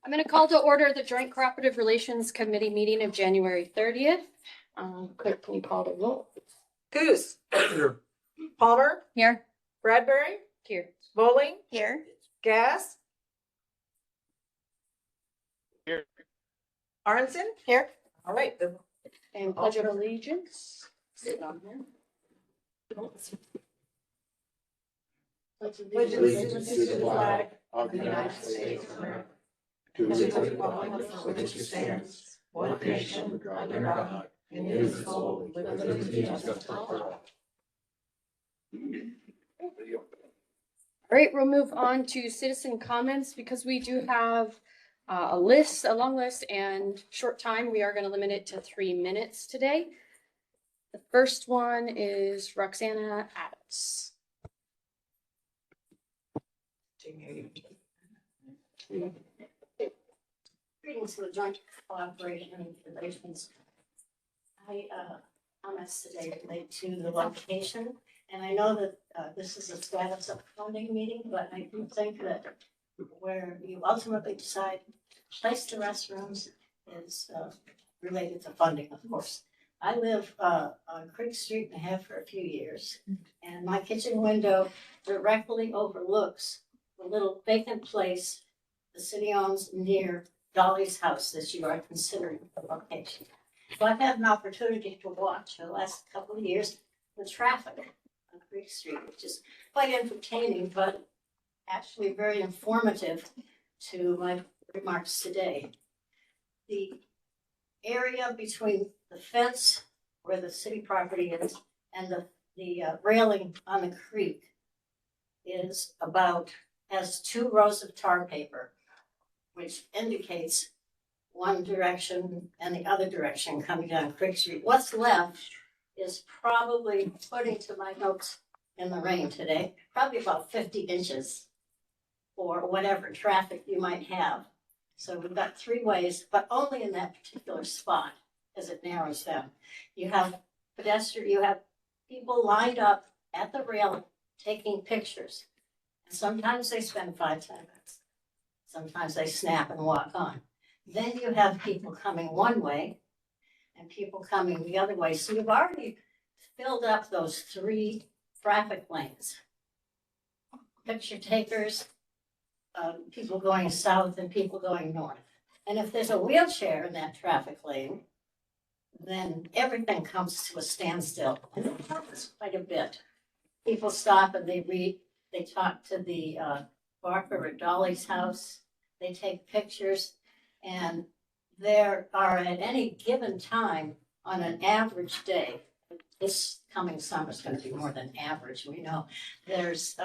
I'm going to call to order the Joint Cooperative Relations Committee meeting of January 30th. Clerk, can you call the roll? Coos. Here. Palmer. Here. Bradbury. Here. Bowling. Here. Gass. Here. Aronson. Here. All right. And pledge of allegiance. Sit on there. Pledge allegiance to the flag of the United States of America, to the republic for which it stands, one nation under God, indivisible, with liberty and justice for all. All right, we'll move on to citizen comments because we do have a long list and short time. We are going to limit it to 3 minutes today. The first one is Roxana Adams. Greetings to the Joint Cooperation Relations. Comments today relate to the location, and I know that this is a status of funding meeting, but I do think that where you ultimately decide to place the restrooms is related to funding, of course. I live on Creek Street and have for a few years, and my kitchen window directly overlooks the little vacant place the city owns near Dolly's house that you are considering the location. So I've had an opportunity to watch for the last couple of years the traffic on Creek Street, which is quite entertaining, but actually very informative to my remarks today. The area between the fence where the city property is and the railing on the creek has 2 rows of tar paper, which indicates one direction and the other direction coming down Creek Street. What's left is probably, according to my notes in the rain today, probably about 50 inches for whatever traffic you might have. So we've got 3 ways, but only in that particular spot as it narrows down. You have people lined up at the rail taking pictures. And sometimes they spend 5-10 minutes. Sometimes they snap and walk on. Then you have people coming one way and people coming the other way. So you've already filled up those 3 traffic lanes. Picture takers, people going south and people going north. And if there's a wheelchair in that traffic lane, then everything comes to a standstill. And it happens quite a bit. People stop and they read, they talk to the Barker or Dolly's house. They take pictures, and there are at any given time on an average day, this coming summer is going to be more than average, we know, there's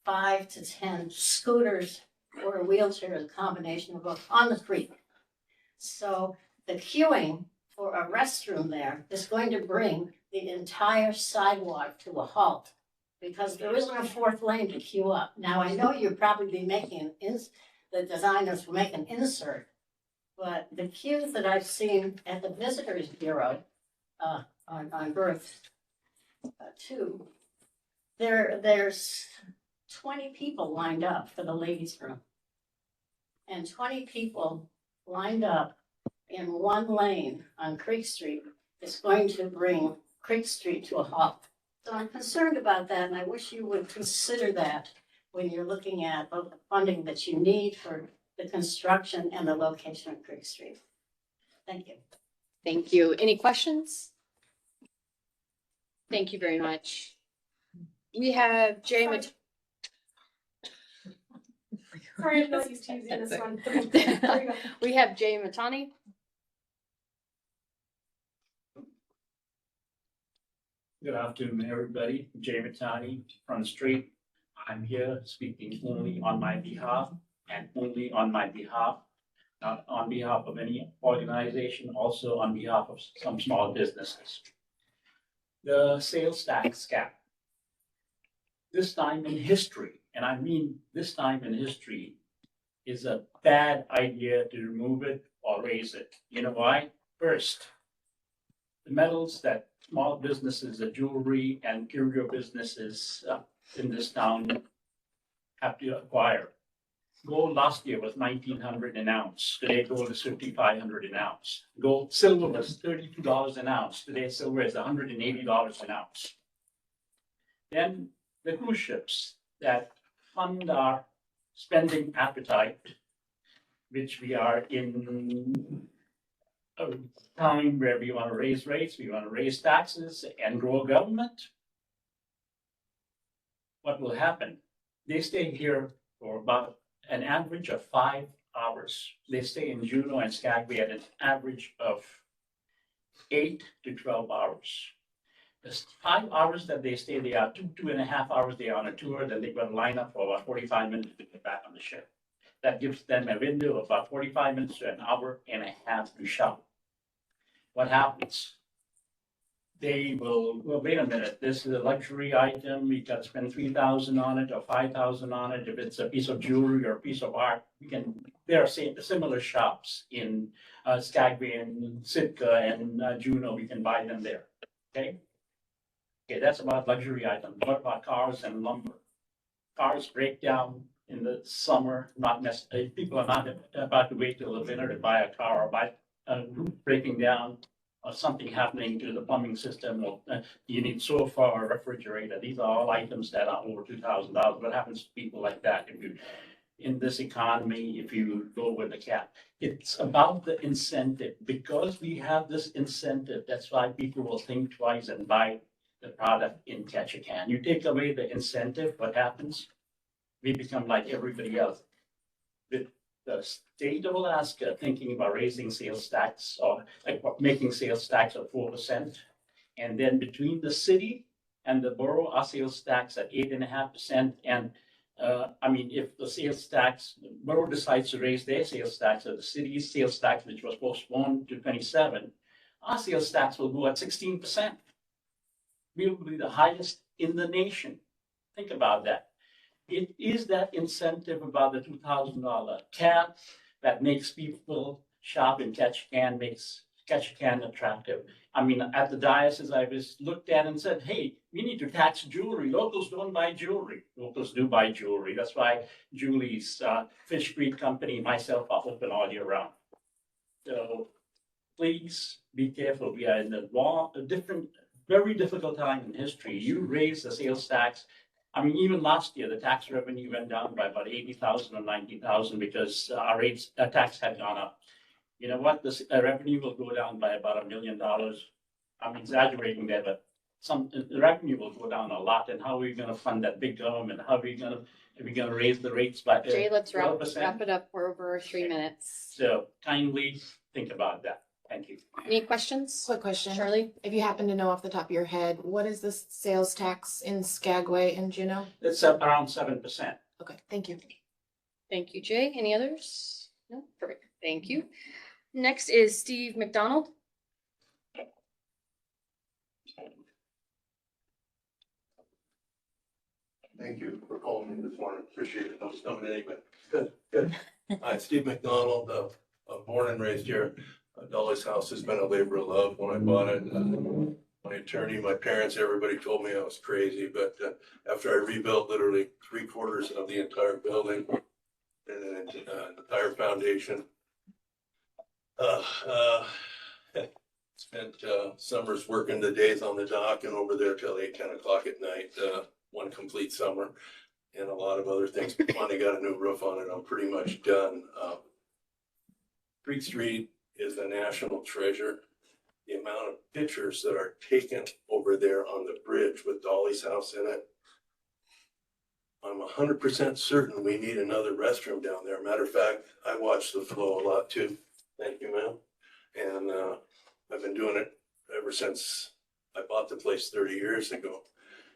5 to 10 scooters or a wheelchair, a combination of both, on the creek. So the queuing for a restroom there is going to bring the entire sidewalk to a halt because there isn't a 4th lane to queue up. Now, I know you'll probably be making the designers will make an insert, but the queues that I've seen at the Visitors Bureau on Berth 2, there's 20 people lined up for the ladies' room. And 20 people lined up in 1 lane on Creek Street is going to bring Creek Street to a halt. So I'm concerned about that, and I wish you would consider that when you're looking at the funding that you need for the construction and the location of Creek Street. Thank you. Thank you. Any questions? Thank you very much. We have Jay Sorry, I'm not used to using this one. We have Jay Matani. Good afternoon, everybody. Jay Matani from the street. I'm here speaking only on my behalf and only on my behalf, not on behalf of any organization, also on behalf of some small businesses. The sales tax cap. This time in history, and I mean this time in history, is a bad idea to remove it or raise it. You know why? First, the metals that small businesses, the jewelry and curio businesses in this town have to acquire. Gold last year was 1,900 an ounce. Today gold is 5,500 an ounce. Silver was $32 an ounce. Today silver is $180 an ounce. Then the cruise ships that fund our spending appetite, which we are in a time where we want to raise rates, we want to raise taxes and grow government. What will happen? They stay here for about an average of 5 hours. They stay in Juneau and Skagway at an average of 8 to 12 hours. The 5 hours that they stay, they are 2.5 hours, they are on a tour, then they're going to line up for about 45 minutes to get back on the ship. That gives them a window of about 45 minutes to an hour and a half to shop. What happens? They will, well, wait a minute, this is a luxury item, we got to spend 3,000 on it or 5,000 on it. If it's a piece of jewelry or a piece of art, there are similar shops in Skagway and Sitka and Juneau, we can buy them there, okay? Okay, that's about luxury items. What about cars and lumber? Cars break down in the summer, not necessarily, people are not about to wait till the winter to buy a car or buy a roof breaking down or something happening to the plumbing system, or you need sofa or refrigerator. These are all items that are over $2,000. What happens to people like that if you, in this economy, if you go with the cap? It's about the incentive. Because we have this incentive, that's why people will think twice and buy the product in Ketchikan. You take away the incentive, what happens? We become like everybody else. With the state of Alaska thinking about raising sales tax or like making sales tax of 4%. And then between the city and the borough, our sales tax at 8.5%. And I mean, if the sales tax, the borough decides to raise their sales tax or the city's sales tax, which was postponed to 27, our sales tax will go at 16%. We will be the highest in the nation. Think about that. It is that incentive about the $2,000 cap that makes people shop in Ketchikan, makes Ketchikan attractive. I mean, at the diocese, I was looked at and said, hey, we need to tax jewelry. Locals don't buy jewelry. Locals do buy jewelry. That's why Julie's Fish Creek Company, myself, are open all year round. So please be careful. We are in a different, very difficult time in history. You raise the sales tax. I mean, even last year, the tax revenue went down by about 80,000 or 90,000 because our tax had gone up. You know what? The revenue will go down by about $1 million. I'm exaggerating there, but the revenue will go down a lot. And how are we going to fund that big government? How are we going to raise the rates by Jay, let's wrap 12%? it up. We're over 3 minutes. So kindly think about that. Thank you. Any questions? Quick question. Charlie? If you happen to know off the top of your head, what is the sales tax in Skagway and Juneau? It's around 7%. Okay, thank you. Thank you, Jay. Any others? No? Perfect. Thank you. Next is Steve McDonald. Thank you for calling me this morning. Appreciate it. I was coming anyway. Good. Hi, Steve McDonald, born and raised here. Dolly's house has been a labor of love when I bought it. My attorney, my parents, everybody told me I was crazy, but after I rebuilt literally 3/4 of the entire building and an entire foundation, spent summers working the days on the dock and over there till 8, 10 o'clock at night, one complete summer, and a lot of other things. Finally got a new roof on it. I'm pretty much done. Creek Street is a national treasure. The amount of pictures that are taken over there on the bridge with Dolly's house in it. I'm 100% certain we need another restroom down there. Matter of fact, I watch the flow a lot too. Thank you, ma'am. And I've been doing it ever since I bought the place 30 years ago.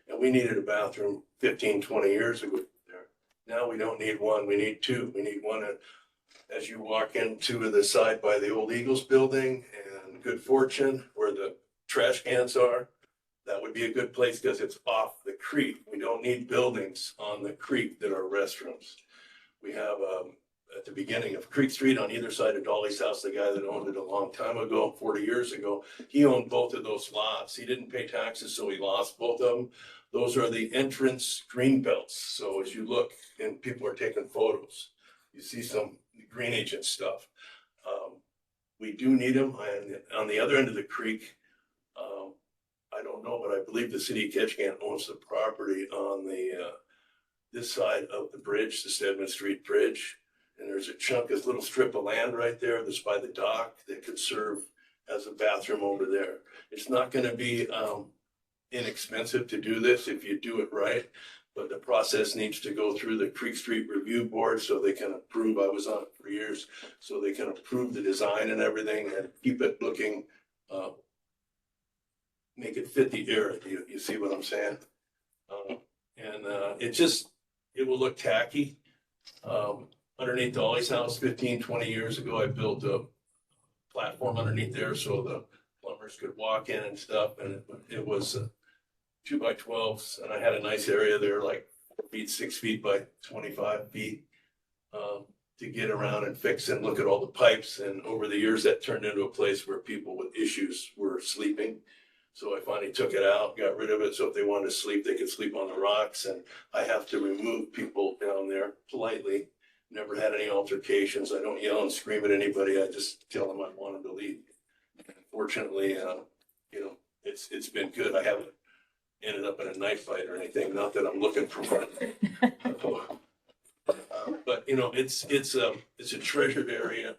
And we needed a bathroom 15, 20 years ago there. Now we don't need one, we need two. We need one as you walk into the side by the old Eagles building and Good Fortune where the trash cans are. That would be a good place because it's off the creek. We don't need buildings on the creek that are restrooms. We have at the beginning of Creek Street on either side of Dolly's house, the guy that owned it a long time ago, 40 years ago, he owned both of those lots. He didn't pay taxes, so he lost both of them. Those are the entrance green belts. So as you look and people are taking photos, you see some greenage and stuff. We do need them, and on the other end of the creek, I don't know, but I believe the city of Ketchikan owns the property on the, this side of the bridge, the Stedman Street Bridge. And there's a chunk, this little strip of land right there that's by the dock that could serve as a bathroom over there. It's not gonna be, inexpensive to do this if you do it right. But the process needs to go through the Creek Street Review Board so they can approve, I was on it for years, so they can approve the design and everything and keep it looking, make it fit the era. You see what I'm saying? It will look tacky. Underneath Dolly's house 15, 20 years ago, I built a platform underneath there so the plumbers could walk in and stuff. And it was 2x12s, and I had a nice area there, like 6 feet by 25 feet, to get around and fix and look at all the pipes. And over the years, that turned into a place where people with issues were sleeping. So I finally took it out, got rid of it. So if they wanted to sleep, they could sleep on the rocks. And I have to remove people down there politely. Never had any altercations. I don't yell and scream at anybody. I just tell them I want them to leave. Fortunately, it's been good. I haven't ended up in a knife fight or anything. Not that I'm looking for one. But it's a treasured area,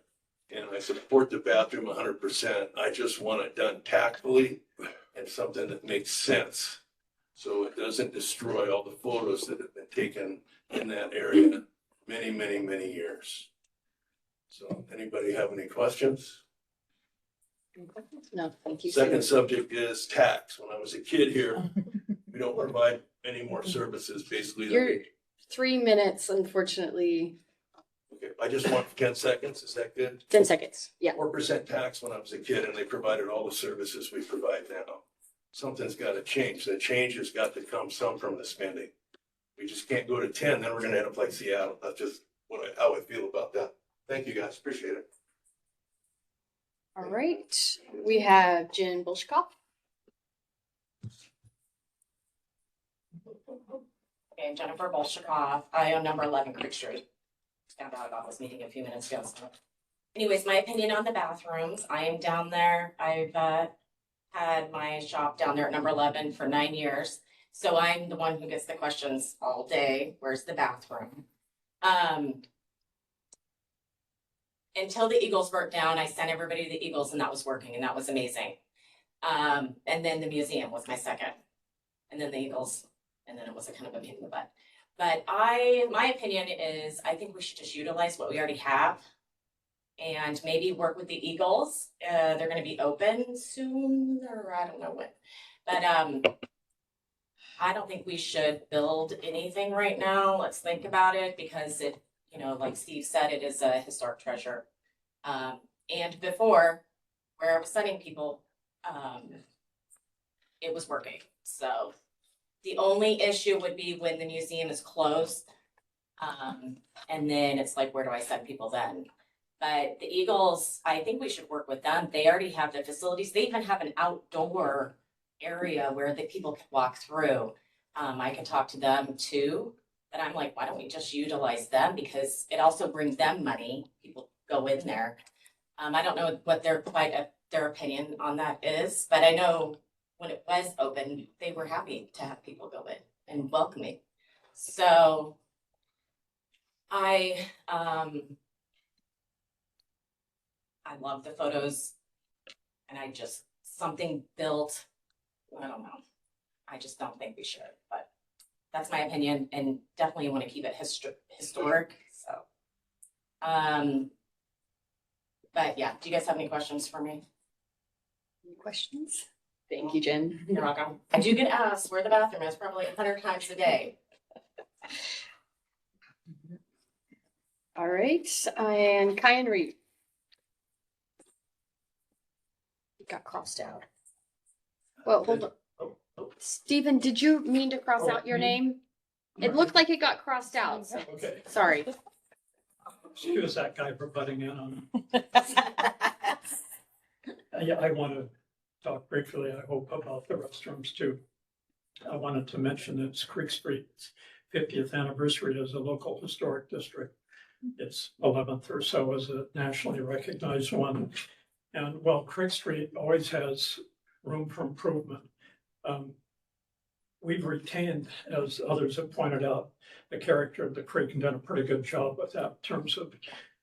and I support the bathroom 100%. I just want it done tactfully and something that makes sense, so it doesn't destroy all the photos that have been taken in that area many, many, many years. So, anybody have any questions? No, thank you. Second subject is tax. When I was a kid here, we don't provide any more services, basically. You're 3 minutes, unfortunately. Okay, I just want 10 seconds. Is that good? 10 seconds. Yeah. 4% tax when I was a kid, and they provided all the services we provide now. Something's got to change. The change has got to come some from the spending. We just can't go to 10, then we're going to end up like Seattle. That's just how I feel about that. Thank you, guys. Appreciate it. All right. We have Jen Bolshkoff. Okay, Jennifer Bolshakov. I own number 11 Creek Street. Found out about this meeting a few minutes ago. So. Anyways, my opinion on the bathrooms. I am down there. I've had my shop down there at number 11 for 9 years. So I'm the one who gets the questions all day. Where's the bathroom? Until the Eagles burnt down, I sent everybody to the Eagles, and that was working, and that was amazing. And then the museum was my second. And then the Eagles. And then it was a kind of a pain in the butt. But my opinion is I think we should just utilize what we already have and maybe work with the Eagles. They're going to be open soon, or I don't know when. But I don't think we should build anything right now. Let's think about it, because it, like Steve said, it is a historic treasure. And before, where I was sending people, it was working. So the only issue would be when the museum is closed. And then it's like, where do I send people then? But the Eagles, I think we should work with them. They already have the facilities. They even have an outdoor area where the people can walk through. I can talk to them too. But I'm like, why don't we just utilize them? Because it also brings them money. People go in there. I don't know what their opinion on that is, but I know when it was open, they were happy to have people go in and welcoming. So I love the photos, and I just, something built, I don't know. I just don't think we should, but that's my opinion, and definitely want to keep it historic. So, but yeah, do you guys have any questions for me? Any questions? Thank you, Jen. You're welcome. I do get asked where the bathroom is probably 100 times a day. All right, and Kyan Reed. It got crossed out. Well, hold on. Stephen, did you mean to cross out your name? It looked like it got crossed out. So Okay. sorry. Excuse that guy for butting in on. Yeah, I want to talk briefly, I hope, about the restrooms too. I wanted to mention it's Creek Street's 50th anniversary as a local historic district. its 11th or so as a nationally recognized one. And while Creek Street always has room for improvement, we've retained, as others have pointed out, the character of the creek and done a pretty good job with that in terms of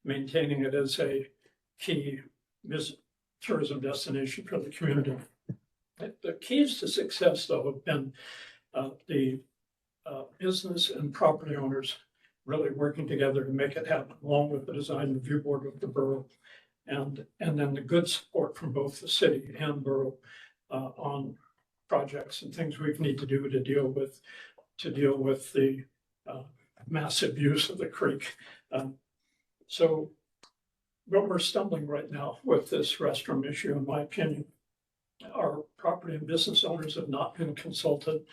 maintaining it as a key tourism destination for the community. The keys to success, though, have been the business and property owners really working together to make it happen, along with the design review board of the borough, and then the good support from both the city and borough on projects and things we need to do to deal with the massive use of the creek. So, but we're stumbling right now with this restroom issue, in my opinion. Our property and business owners have not been consulted.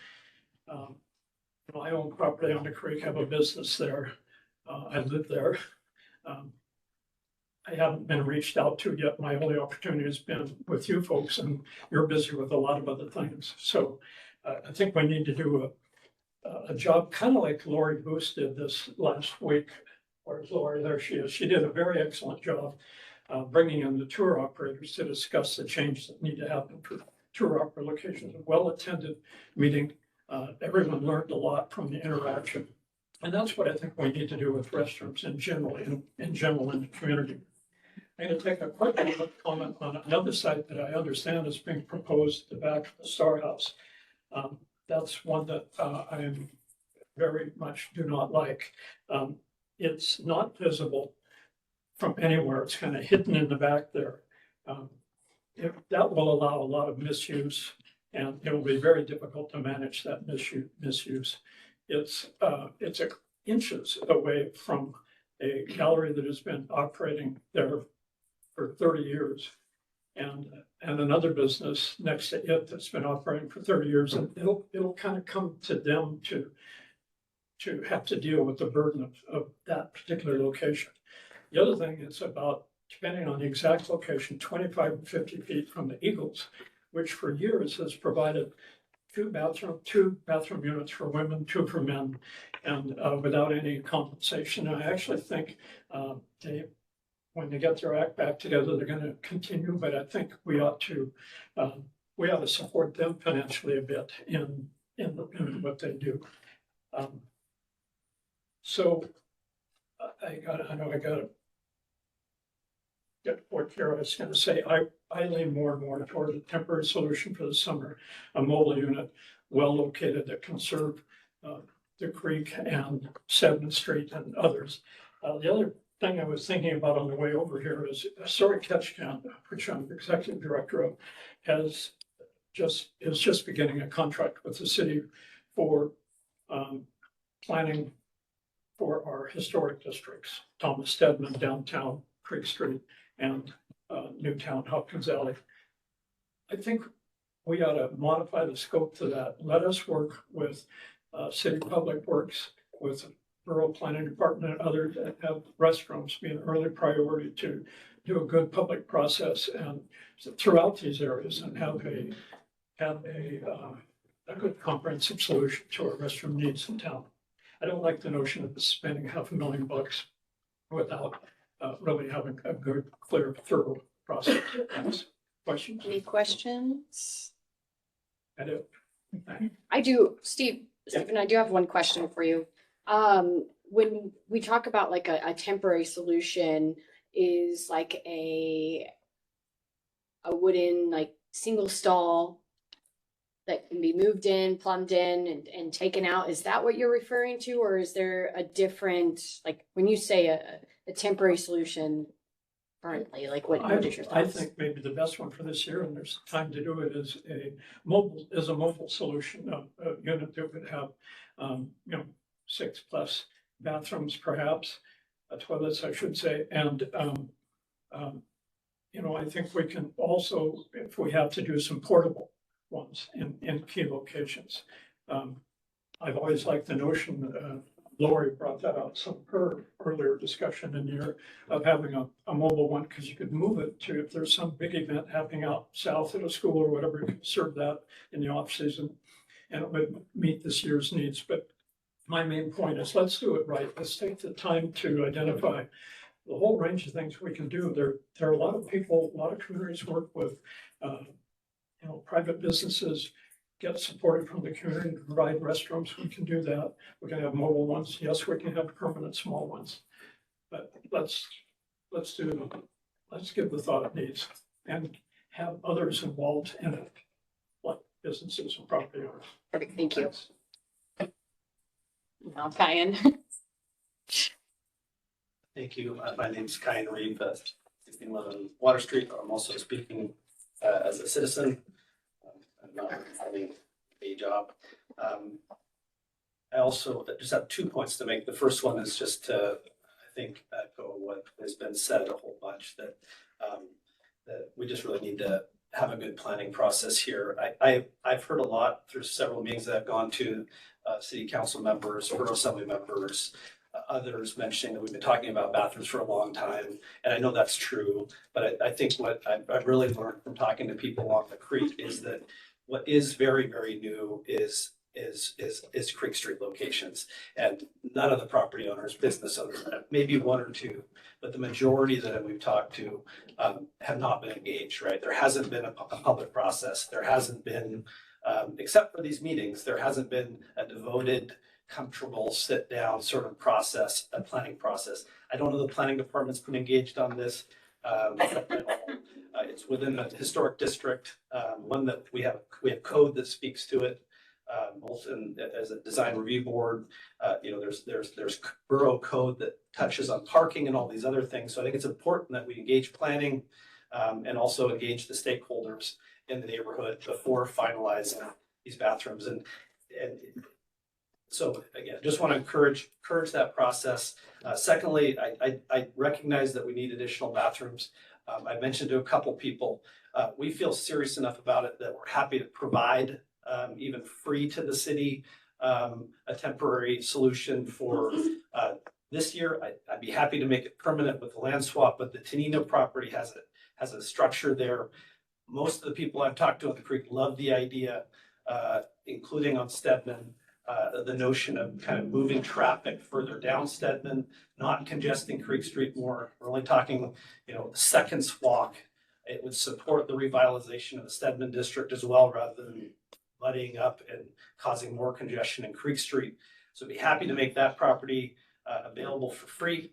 I own property on the creek, have a business there. I live there. I haven't been reached out to yet. My only opportunity has been with you folks, and you're busy with a lot of other things. So I think we need to do a job kind of like Lori Boos did this last week. Where's Lori? There she is. She did a very excellent job bringing in the tour operators to discuss the changes that need to happen for tour operator locations. A well-attended meeting. Everyone learned a lot from the interaction. And that's what I think we need to do with restrooms in general in the community. I'm going to take a quick comment on another site that I understand is being proposed at the back of the Star House. That's one that I very much do not like. It's not visible from anywhere. It's kind of hidden in the back there. That will allow a lot of misuse, and it will be very difficult to manage that misuse. It's inches away from a gallery that has been operating there for 30 years, and another business next to it that's been operating for 30 years, and it'll kind of come to them to have to deal with the burden of that particular location. The other thing is about, depending on the exact location, 25 and 50 feet from the Eagles, which for years has provided two bathroom units for women, 2 for men, and without any compensation. And I actually think when they get their act back together, they're going to continue. But I think we ought to support them financially a bit in what they do. So I know I got to get what Kara was going to say. I lean more and more toward a temporary solution for the summer, a mobile unit well located that can serve the creek and 7th Street and others. The other thing I was thinking about on the way over here is Historic Ketchikan, which I'm executive director of, is just beginning a contract with the city for planning for our historic districts, Thomas Stedman, downtown, Creek Street, and Newtown, Hopkins Alley. I think we ought to modify the scope to that. Let us work with City Public Works, with Borough Planning Department and others that have restrooms be an early priority to do a good public process and throughout these areas, and have a good comprehensive solution to our restroom needs in town. I don't like the notion of spending $500,000 without really having a good, clear, thorough process. Questions? Any questions? I do. I do, Stephen, I do have one question for you. When we talk about like a temporary solution, is like a wooden like single stall that can be moved in, plumbed in and taken out. Is that what you're referring to? Or is there a different, like when you say a temporary solution currently, like what is your thoughts? I think maybe the best one for this year, and there's time to do it, is a mobile solution, a unit that would have 6+ bathrooms, perhaps, toilets, I should say, and I think we can also, if we have to, do some portable ones in key locations. I've always liked the notion, Lori brought that out some her earlier discussion in the year, of having a mobile one, because you could move it to, if there's some big event happening out south at a school or whatever, you could serve that in the off season, and it would meet this year's needs. But my main point is let's do it right. Let's take the time to identify the whole range of things we can do. There are a lot of people, a lot of communities work with, private businesses, get supported from the community to provide restrooms. We can do that. We can have mobile ones. Yes, we can have permanent small ones. But let's give the thought it needs and have others involved in it, like businesses and property owners. Perfect, thank you. Now, Kyan. Thank you. My name's Kyan Reeve, 1611 Water Street. I'm also speaking as a citizen. I'm not having a job. I also just have 2 points to make. The first one is just to, I think, echo what has been said a whole bunch, that we just really need to have a good planning process here. I've heard a lot through several meetings that I've gone to, city council members, borough assembly members, others mentioning that we've been talking about bathrooms for a long time. And I know that's true, but I think what I've really learned from talking to people along the creek is that what is very, very new is Creek Street locations. And none of the property owners, business owners, maybe one or two, but the majority that we've talked to have not been engaged, right? There hasn't been a public process. There hasn't been, except for these meetings, there hasn't been a devoted, comfortable sit down sort of process, a planning process. I don't know the planning department's been engaged on this. It's within the historic district, one that we have code that speaks to it. Both as a design review board, there's borough code that touches on parking and all these other things. So I think it's important that we engage planning and also engage the stakeholders in the neighborhood before finalizing these bathrooms. And so again, just want to encourage that process. Secondly, I recognize that we need additional bathrooms. I mentioned to a couple people, we feel serious enough about it that we're happy to provide even free to the city, a temporary solution for this year. I'd be happy to make it permanent with the land swap, but the Tenino property has a structure there. Most of the people I've talked to on the creek love the idea, including on Stedman, the notion of kind of moving traffic further down Stedman, not congesting Creek Street more. We're only talking, seconds walk. It would support the revitalization of the Stedman district as well, rather than muddying up and causing more congestion in Creek Street. So I'd be happy to make that property available for free,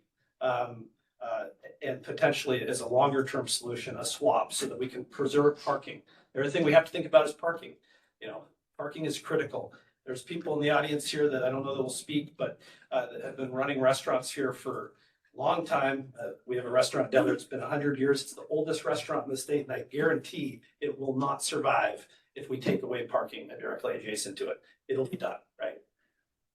and potentially as a longer term solution, a swap, so that we can preserve parking. The other thing we have to think about is parking. Parking is critical. There's people in the audience here that I don't know that will speak, but that have been running restaurants here for a long time. We have a restaurant down there that's been 100 years. It's the oldest restaurant in the state, and I guarantee it will not survive if we take away parking directly adjacent to it. It'll be done, right?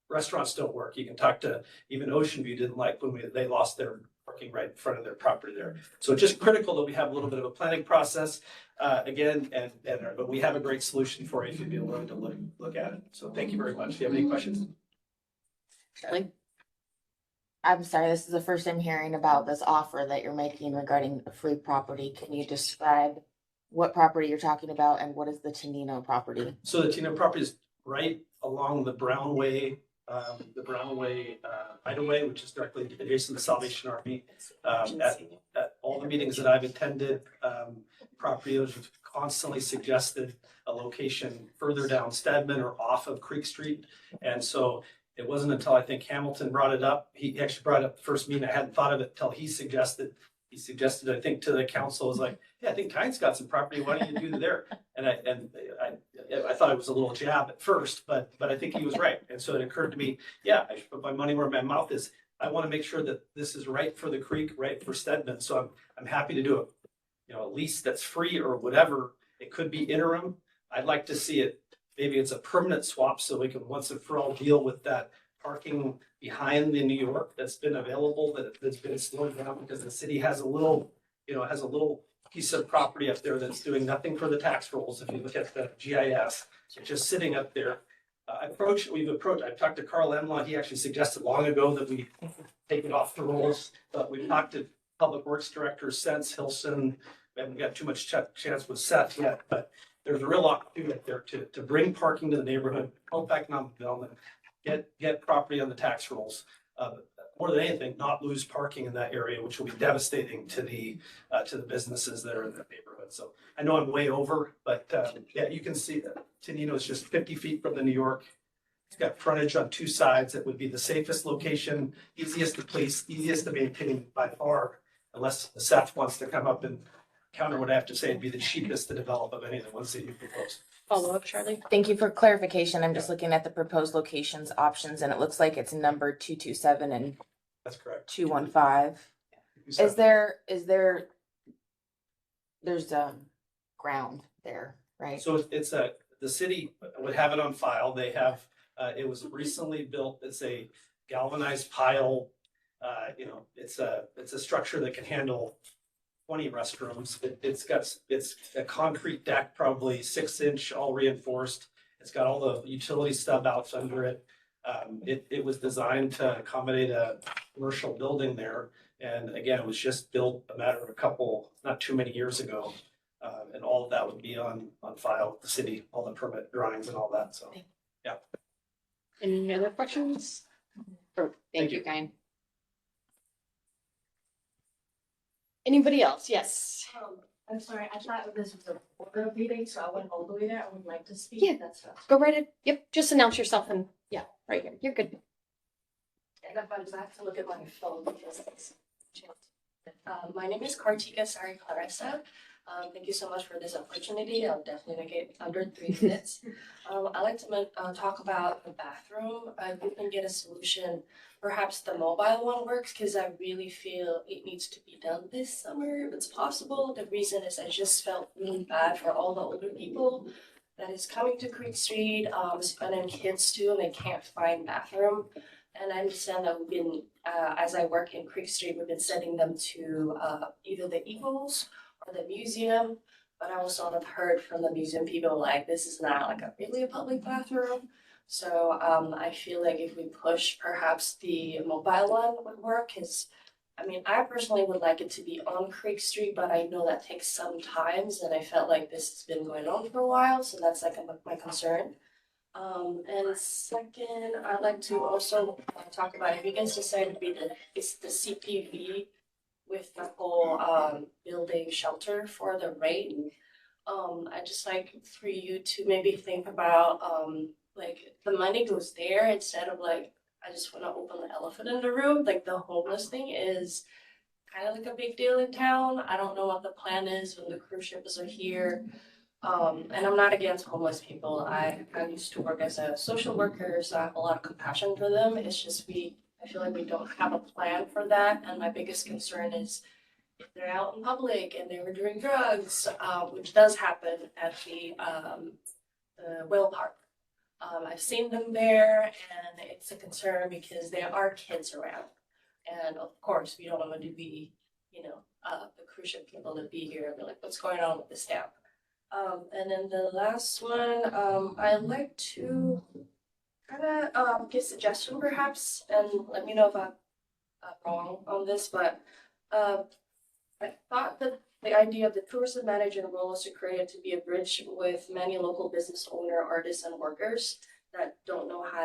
Restaurants don't work. You can talk to even Ocean View didn't like when they lost their parking right in front of their property there. So it's just critical that we have a little bit of a planning process again, but we have a great solution for you if you'd be willing to look at it. So thank you very much. Do you have any questions? Shirley? I'm sorry, this is the first I'm hearing about this offer that you're making regarding a free property. Can you describe what property you're talking about and what is the Tenino property? So the Tenino property is right along the Brownway right-of-way, which is directly adjacent to Salvation Army. At all the meetings that I've attended, property owners have constantly suggested a location further down Stedman or off of Creek Street. And so it wasn't until I think Hamilton brought it up. He actually brought it up the first meeting. I hadn't thought of it until he suggested, I think, to the council, was like, yeah, I think Kyan's got some property. Why don't you do there? And I thought it was a little jab at first, but I think he was right. And so it occurred to me, yeah, I should put my money where my mouth is. I want to make sure that this is right for the creek, right for Stedman. So I'm happy to do it. A lease that's free or whatever. It could be interim. I'd like to see it. Maybe it's a permanent swap, so we can once and for all deal with that parking behind the New York that's been available, that's been slowed down because the city has a little piece of property up there that's doing nothing for the tax rolls. If you look at the GIS, it's just sitting up there. I've talked to Carl Emlaw. He actually suggested long ago that we take it off the rolls, but we've talked to Public Works Director since Hilson. We haven't got too much chance with Seth yet, but there's a real opportunity there to bring parking to the neighborhood, help economic development, get property on the tax rolls. More than anything, not lose parking in that area, which will be devastating to the businesses that are in that neighborhood. So I know I'm way over, but yeah, you can see that Tenino is just 50 feet from the New York. It's got frontage on two sides. It would be the safest location, easiest to place, easiest to maintain by far, unless Seth wants to come up and counter what I have to say. It'd be the cheapest to develop of any of the ones that you proposed. Follow up, Charlie? Thank you for clarification. I'm just looking at the proposed locations options and it looks like it's number 227 and That's correct. 215. There's ground there, right? So it's the city would have it on file. They have, it was recently built. It's a galvanized pile. It's a structure that can handle 20 restrooms. It's a concrete deck, probably 6-inch, all reinforced. It's got all the utility stub outs under it. It was designed to accommodate a commercial building there. And again, it was just built a matter of not too many years ago. And all of that would be on file with the city, all the permit drawings and all that, so. Any other questions? Thank Thank you, you. Kyan. Anybody else? Yes. I'm sorry, I thought this was a board meeting, so I went all the way there. I would like to speak. Yeah. That's fast. Go right in. Yep, just announce yourself and yeah, right here. You're good. And if I have to look at my phone because it's my name is Kartika Sari Clarissa. Thank you so much for this opportunity. I'll definitely make it under 3 minutes. I'd like to talk about the bathroom. We can get a solution. Perhaps the mobile one works because I really feel it needs to be done this summer if it's possible. The reason is I just felt really bad for all the older people that is coming to Creek Street, spending kids too, and they can't find bathroom. And I understand that we've been, as I work in Creek Street, we've been sending them to either the Eagles or the museum. But I also have heard from the museum people like this is not like really a public bathroom. So I feel like if we push, perhaps the mobile one would work. Because I mean, I personally would like it to be on Creek Street, but I know that takes some times, and I felt like this has been going on for a while, so that's like my concern. And second, I'd like to also talk about if you guys decide to be it's the CPV with the whole building shelter for the rain. I just like for you to maybe think about like the money goes there instead of like I just want to open the elephant in the room. Like the homeless thing is kind of like a big deal in town. I don't know what the plan is when the cruise ships are here. And I'm not against homeless people. I used to work as a social worker, so I have a lot of compassion for them. It's just I feel like we don't have a plan for that. And my biggest concern is if they're out in public and they were doing drugs, which does happen at the Whale Park. I've seen them there, and it's a concern because there are kids around. And of course, we don't want to be, the cruise ship people to be here and be like, what's going on with the staff? And then the last one, I'd like to kind of give a suggestion perhaps, and let me know if I'm wrong on this, but I thought that the idea of the tourism manager role is to create to be a bridge with many local business owner, artists, and workers that don't know how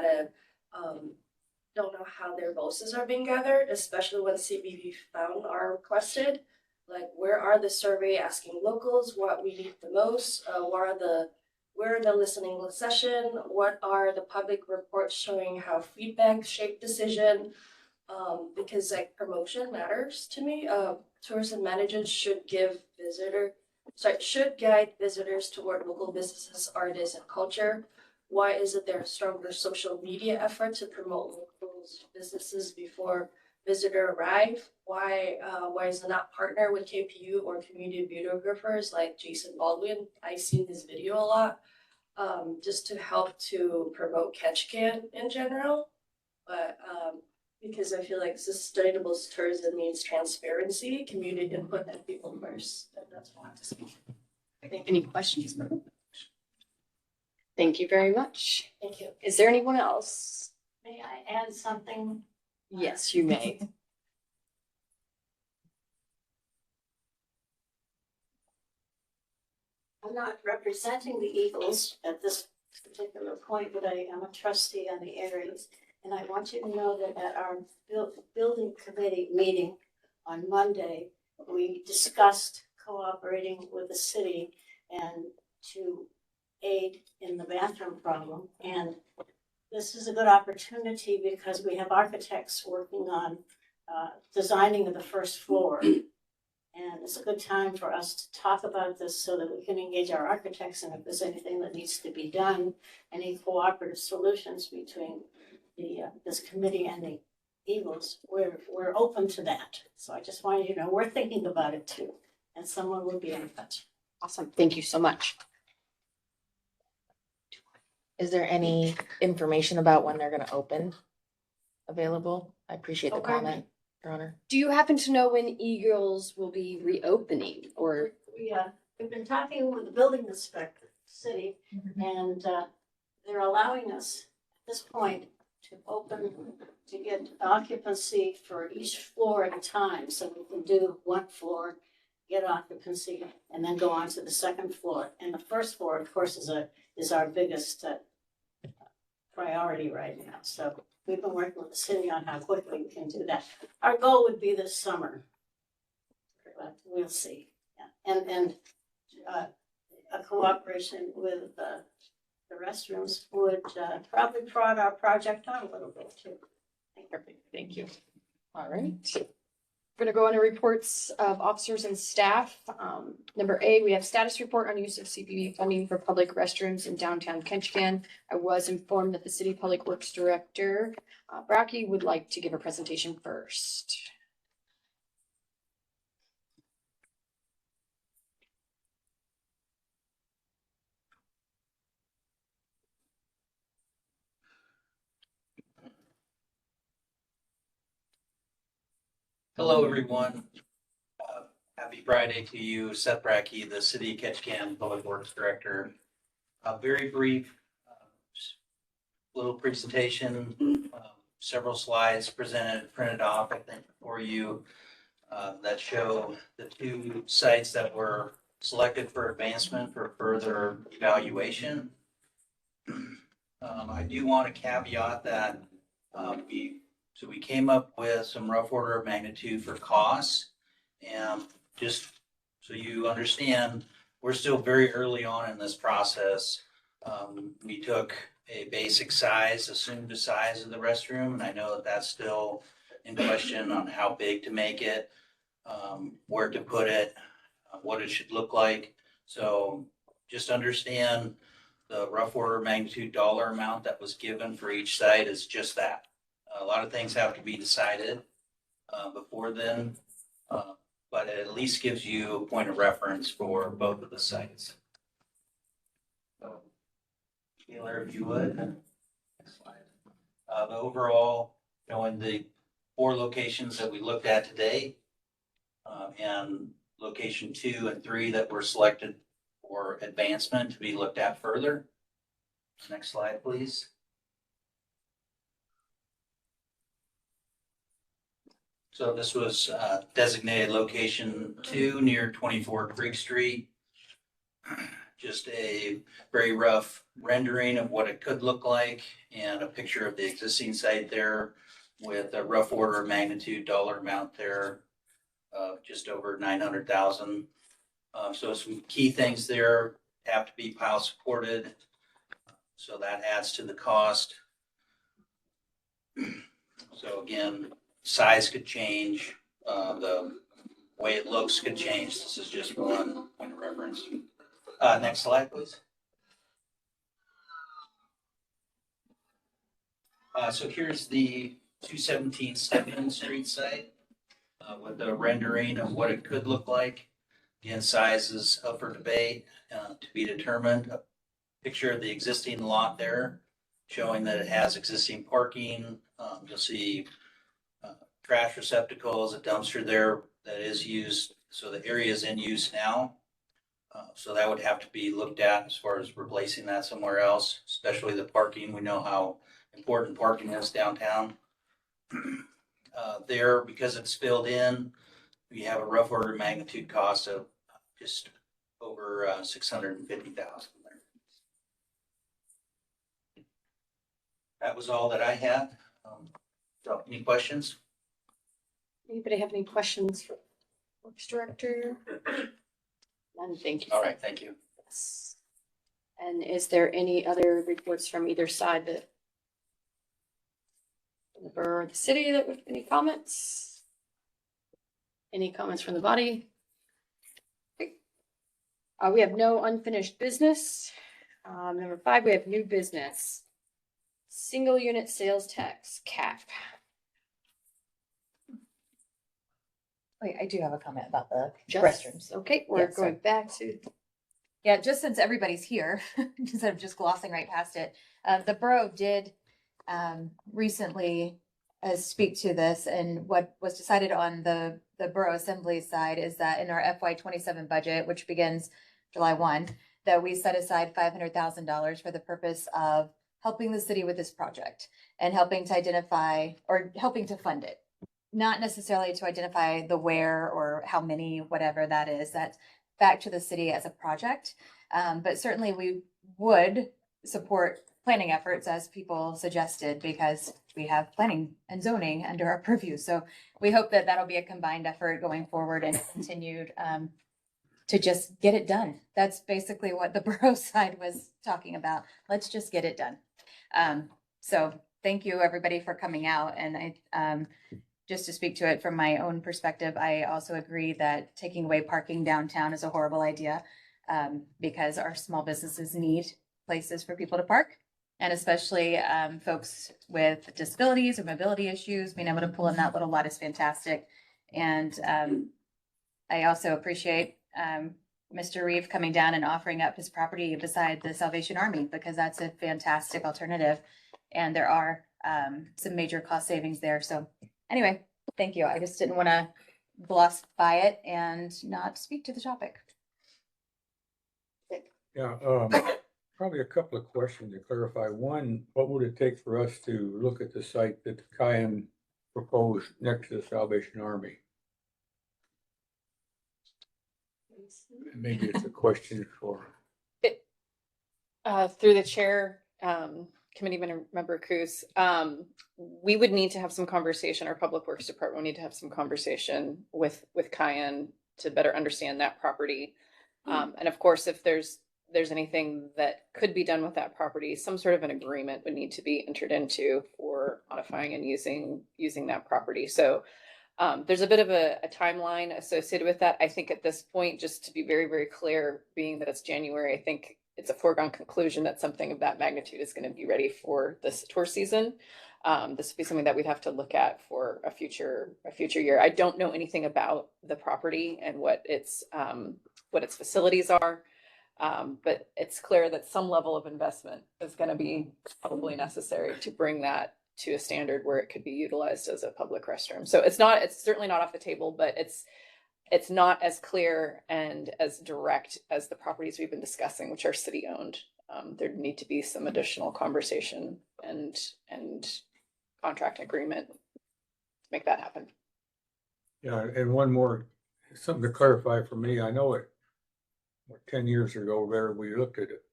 their voices are being gathered, especially when CBV found are requested. Like, where are the survey asking locals what we need the most? Where are the listening session? What are the public reports showing how feedback shape decision? Because like promotion matters to me. Tourism managers should guide visitors toward local businesses, artists, and culture. Why isn't there a stronger social media effort to promote local businesses before visitor arrive? Why is it not partner with KPU or community videographers like Jason Baldwin? I've seen this video a lot, just to help to promote Ketchikan in general. But because I feel like sustainable tourism means transparency, community input, and people first. And that's all I have to say. Any questions? Thank you very much. Thank you. Is there anyone else? May I add something? Yes, you may. I'm not representing the Eagles at this particular point, but I am a trustee on the areas. And I want you to know that at our building committee meeting on Monday, we discussed cooperating with the city and to aid in the bathroom problem. And this is a good opportunity because we have architects working on designing the first floor. And it's a good time for us to talk about this so that we can engage our architects, and if there's anything that needs to be done, any cooperative solutions between this committee and the Eagles, we're open to that. So I just want you to know, we're thinking about it too, and someone will be in touch. Awesome. Thank you so much. Is there any information about when they're gonna open available? I appreciate the Okay. comment, Your Honor. Do you happen to know when Eagles will be reopening or? We've been talking with the building inspector, city, and they're allowing us at this point to open, to get occupancy for each floor at a time. So we can do one floor, get occupancy, and then go on to the second floor. And the first floor, of course, is our biggest priority right now. So we've been working with the city on how quickly we can do that. Our goal would be this summer, but we'll see. Yeah. And a cooperation with the restrooms would probably prod our project on a little bit too. Perfect. Thank you. All right. We're gonna go on to reports of officers and staff. Number A, we have status report on use of CPB funding for public restrooms in downtown Ketchikan. I was informed that the city public works director, Brackey, would like to give a presentation first. Hello, everyone. Happy Friday to you, Seth Brackey, the City of Ketchikan Public Works Director. A very brief little presentation, several slides printed off, I think, for you that show the two sites that were selected for advancement for further evaluation. I do want to caveat that we came up with some rough order of magnitude for costs. And just so you understand, we're still very early on in this process. We took a basic size, assumed the size of the restroom, and I know that that's still in question on how big to make it, where to put it, what it should look like. So just understand the rough order of magnitude dollar amount that was given for each site is just that. A lot of things have to be decided before then, but it at least gives you a point of reference for both of the sites. So, Taylor, if you would. Next slide. The overall, showing the 4 locations that we looked at today, and location 2 and 3 that were selected for advancement to be looked at further. Next slide, please. So this was designated location 2 near 24 Creek Street. Just a very rough rendering of what it could look like and a picture of the existing site there with a rough order of magnitude dollar amount there of just over 900,000. So some key things there have to be pile supported. So that adds to the cost. So again, size could change, the way it looks could change. This is just one point of reference. Next slide, please. So here's the 217 Stedman Street site with the rendering of what it could look like. Again, size is up for debate to be determined. A picture of the existing lot there showing that it has existing parking. You'll see trash receptacles, a dumpster there that is used. So the area is in use now. So that would have to be looked at as far as replacing that somewhere else, especially the parking. We know how important parking is downtown. There, because it's filled in, we have a rough order of magnitude cost of just over 650,000 there. that was all that I had. So any questions? Anybody have any questions for Works Director? None, thank you. All right, thank you. Yes. And is there any other reports from either side that the borough or the city that would, any comments? Any comments from the body? Okay. We have no unfinished business. Number 5, we have new business. Single unit sales tax cap. Wait, I do have a comment about the Just- restrooms. Okay, we're Yeah, sorry. going back to, Yeah, just since everybody's here, instead of just glossing right past it, the borough did recently speak to this, and what was decided on the borough assembly side is that in our FY27 budget, which begins July 1, that we set aside $500,000 for the purpose of helping the city with this project and helping to identify or helping to fund it. Not necessarily to identify the where or how many, whatever that is, that's back to the city as a project. But certainly we would support planning efforts as people suggested, because we have planning and zoning under our purview. So we hope that that'll be a combined effort going forward and continued to just get it done. That's basically what the borough side was talking about. Let's just get it done. So thank you, everybody, for coming out. And I, just to speak to it from my own perspective, I also agree that taking away parking downtown is a horrible idea, because our small businesses need places for people to park. And especially folks with disabilities or mobility issues, being able to pull in that little lot is fantastic. And I also appreciate Mr. Reeve coming down and offering up his property beside the Salvation Army, because that's a fantastic alternative. And there are some major cost savings there. So anyway, thank you. I just didn't want to gloss by it and not speak to the topic. Yeah, probably a couple of questions to clarify. One, what would it take for us to look at the site that Cayenne proposed next to the Salvation Army? Maybe it's a question for. Through the chair, committee member Cruz, we would need to have some conversation, our public works department would need to have some conversation with Cayenne to better understand that property. And of course, if there's anything that could be done with that property, some sort of an agreement would need to be entered into for modifying and using that property. So there's a bit of a timeline associated with that. I think at this point, just to be very, very clear, being that it's January, I think it's a foregone conclusion that something of that magnitude is going to be ready for this tour season. This would be something that we'd have to look at for a future year. I don't know anything about the property and what its facilities are. But it's clear that some level of investment is going to be probably necessary to bring that to a standard where it could be utilized as a public restroom. So it's certainly not off the table, but it's not as clear and as direct as the properties we've been discussing, which are city owned. There'd need to be some additional conversation and contract agreement to make that happen. Yeah, and one more, something to clarify for me. I know 10 years ago there, we looked at it,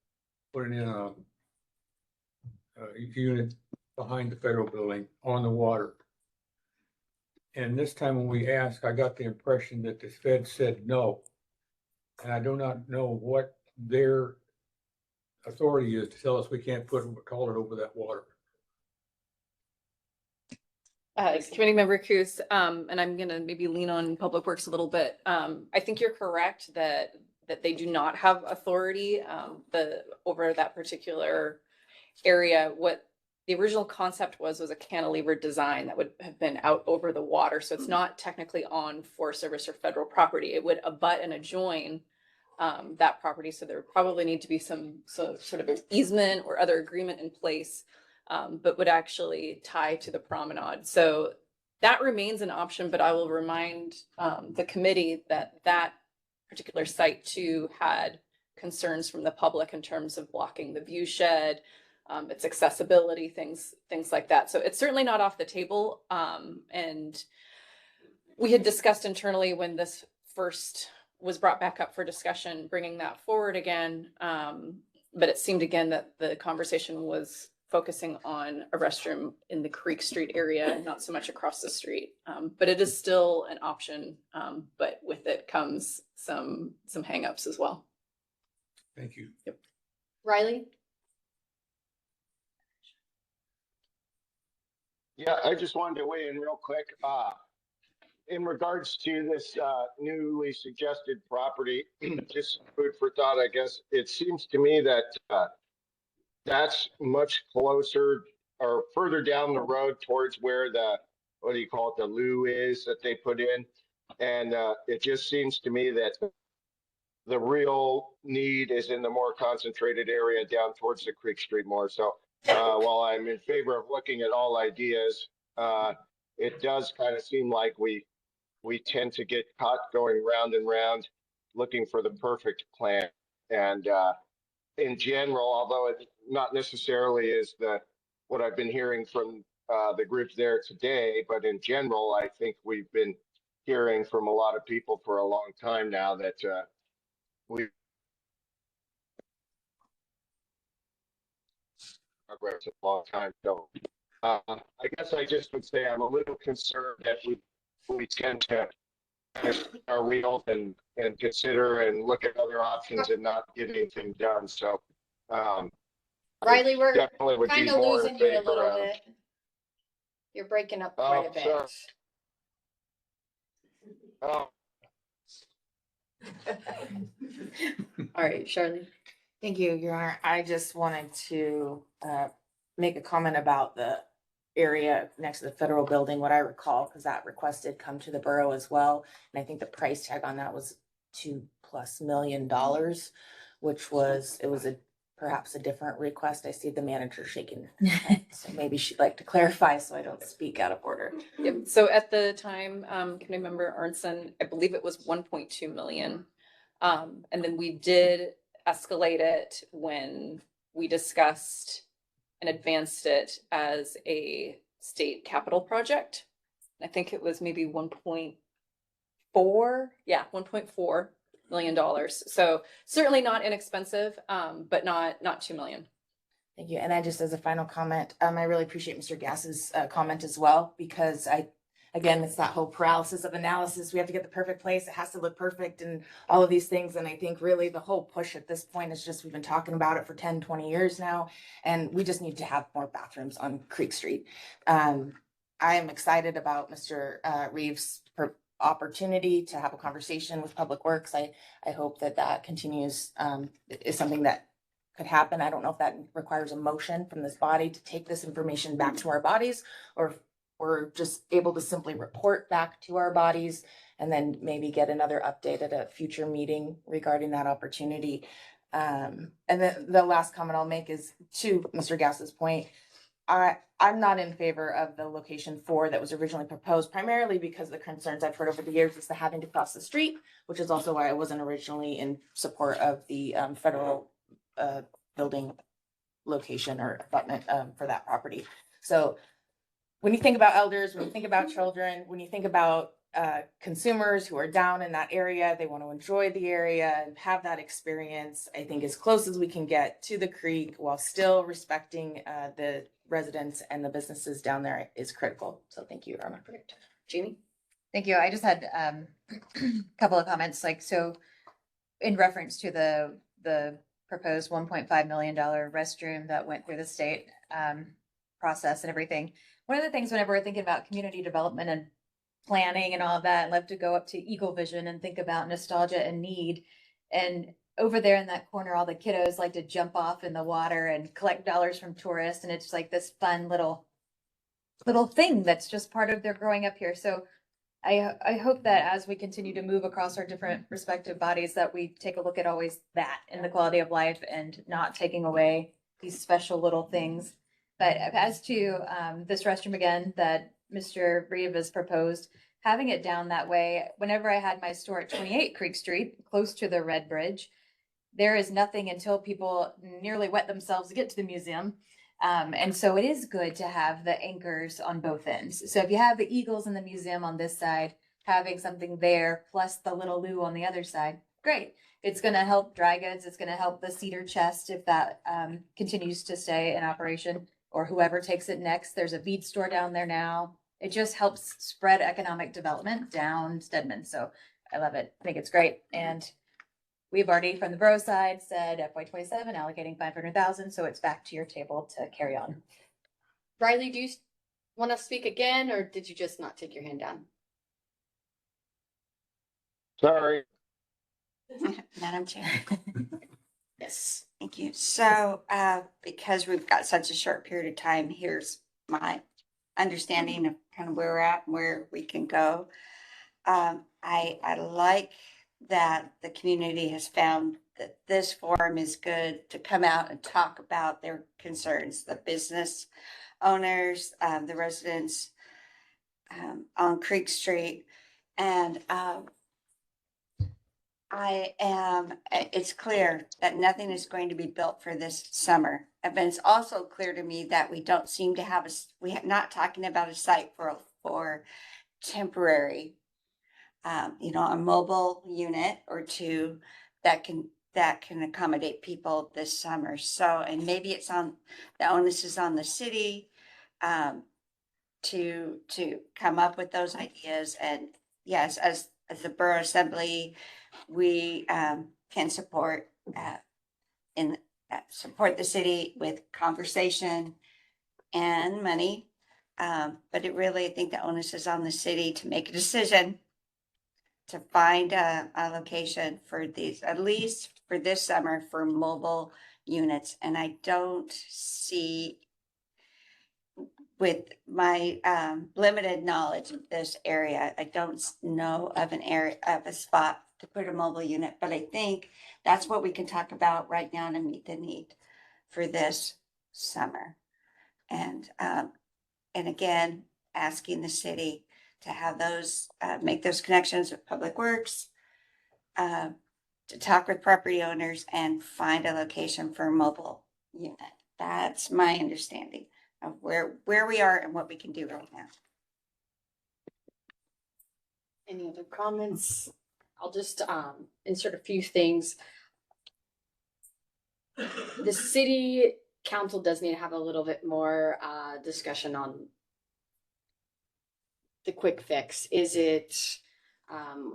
putting in a unit behind the federal building on the water. And this time when we asked, I got the impression that the Fed said no. And I do not know what their authority is to tell us we can't call it over that water. Committee member Cruz, and I'm gonna maybe lean on Public Works a little bit. I think you're correct that they do not have authority over that particular area. What the original concept was a cantilever design that would have been out over the water. So it's not technically on Forest Service or federal property. It would abut and adjoin that property. So there would probably need to be some sort of an easement or other agreement in place, but would actually tie to the promenade. So that remains an option, but I will remind the committee that particular site too had concerns from the public in terms of blocking the view shed, its accessibility, things like that. So it's certainly not off the table. And we had discussed internally when this first was brought back up for discussion, bringing that forward again. But it seemed again that the conversation was focusing on a restroom in the Creek Street area, not so much across the street. But it is still an option, but with it comes some hangups as well. Thank you. Riley? Yeah, I just wanted to weigh in real quick. In regards to this newly suggested property, just food for thought, I guess. It seems to me that that's much closer or further down the road towards where the, what do you call it, the loo is that they put in. And it just seems to me that the real need is in the more concentrated area down towards the Creek Street more. So while I'm in favor of looking at all ideas, it does kind of seem like we tend to get caught going round and round looking for the perfect plan. And in general, although it not necessarily is what I've been hearing from the group there today, but in general, I think we've been hearing from a lot of people for a long time now that we progress a long time. So I guess I just would say I'm a little concerned that we tend to our wheels and consider and look at other options and not get anything done. So Riley, we're definitely would be kind of more in losing you a favor little of. bit. You're breaking up quite a bit. Sorry. Oh, All right, Charlene. Thank you, Your Honor. I just wanted to make a comment about the area next to the federal building, what I recall, because that request did come to the borough as well. And I think the price tag on that was $2+ million, which was, it was perhaps a different request. I see the manager shaking her head, so maybe she'd like to clarify so I don't speak out of order. Yep. So at the time, committee member Arnson, I believe it was 1.2 million. And then we did escalate it when we discussed and advanced it as a state capital project. I think it was maybe 1.4. Yeah, $1.4 million. So certainly not inexpensive, but not 2 million. Thank you. And then just as a final comment, I really appreciate Mr. Gass's comment as well, because again, it's that whole paralysis of analysis. We have to get the perfect place. It has to look perfect and all of these things. And I think really the whole push at this point is just, we've been talking about it for 10, 20 years now, and we just need to have more bathrooms on Creek Street. I am excited about Mr. Reeves' opportunity to have a conversation with Public Works. I hope that continues, is something that could happen. I don't know if that requires a motion from this body to take this information back to our bodies, or if we're just able to simply report back to our bodies and then maybe get another update at a future meeting regarding that opportunity. And then the last comment I'll make is to Mr. Gass's point. I'm not in favor of the location 4 that was originally proposed, primarily because the concerns I've heard over the years is the having to cross the street, which is also why I wasn't originally in support of the federal building location or abutment for that property. So when you think about elders, when you think about children, when you think about consumers who are down in that area, they want to enjoy the area and have that experience, I think as close as we can get to the creek while still respecting the residents and the businesses down there is critical. So thank you, Irma. Jamie? Thank you. I just had a couple of comments, so in reference to the proposed $1.5 million restroom that went through the state process and everything. One of the things whenever we're thinking about community development and planning and all of that, I love to go up to Eagle Vision and think about nostalgia and need. And over there in that corner, all the kiddos like to jump off in the water and collect dollars from tourists. And it's like this fun little thing that's just part of their growing up here. So I hope that as we continue to move across our different respective bodies, that we take a look at always that in the quality of life and not taking away these special little things. But as to this restroom again, that Mr. Reeve has proposed, having it down that way, whenever I had my store at 28 Creek Street, close to the Red Bridge, there is nothing until people nearly wet themselves to get to the museum. And so it is good to have the anchors on both ends. So if you have the Eagles and the museum on this side, having something there plus the little loo on the other side, great. It's going to help dry goods. It's going to help the cedar chest if that continues to stay in operation. or whoever takes it next. There's a bead store down there now. It just helps spread economic development down Stedman. So I love it. I think it's great. And we've already, from the borough side, said FY27 allocating 500,000. So it's back to your table to carry on. Riley, do you want to speak again, or did you just not take your hand down? Sorry. Madam Chair, Yes. thank you. So, because we've got such a short period of time, here's my understanding of kind of where we're at and where we can go. I like that the community has found that this forum is good to come out and talk about their concerns, the business owners, the residents on Creek Street. And it's clear that nothing is going to be built for this summer. But it's also clear to me that we don't seem to have we're not talking about a site for temporary, a mobile unit or two that can accommodate people this summer. So, and maybe the onus is on the city, to come up with those ideas. And yes, as the borough assembly, we can support support the city with conversation and money. But I think the onus is on the city to make a decision to find a location for these, at least for this summer, for mobile units. And I don't see, with my limited knowledge of this area, I don't know of a spot to put a mobile unit, but I think that's what we can talk about right now to meet the need for this summer. And again, asking the city to have those, make those connections with Public Works, to talk with property owners and find a location for a mobile unit. That's my understanding of where we are and what we can do right now. Any other comments? I'll just insert a few things. The city council does need to have a little bit more discussion on the quick fix. Is it,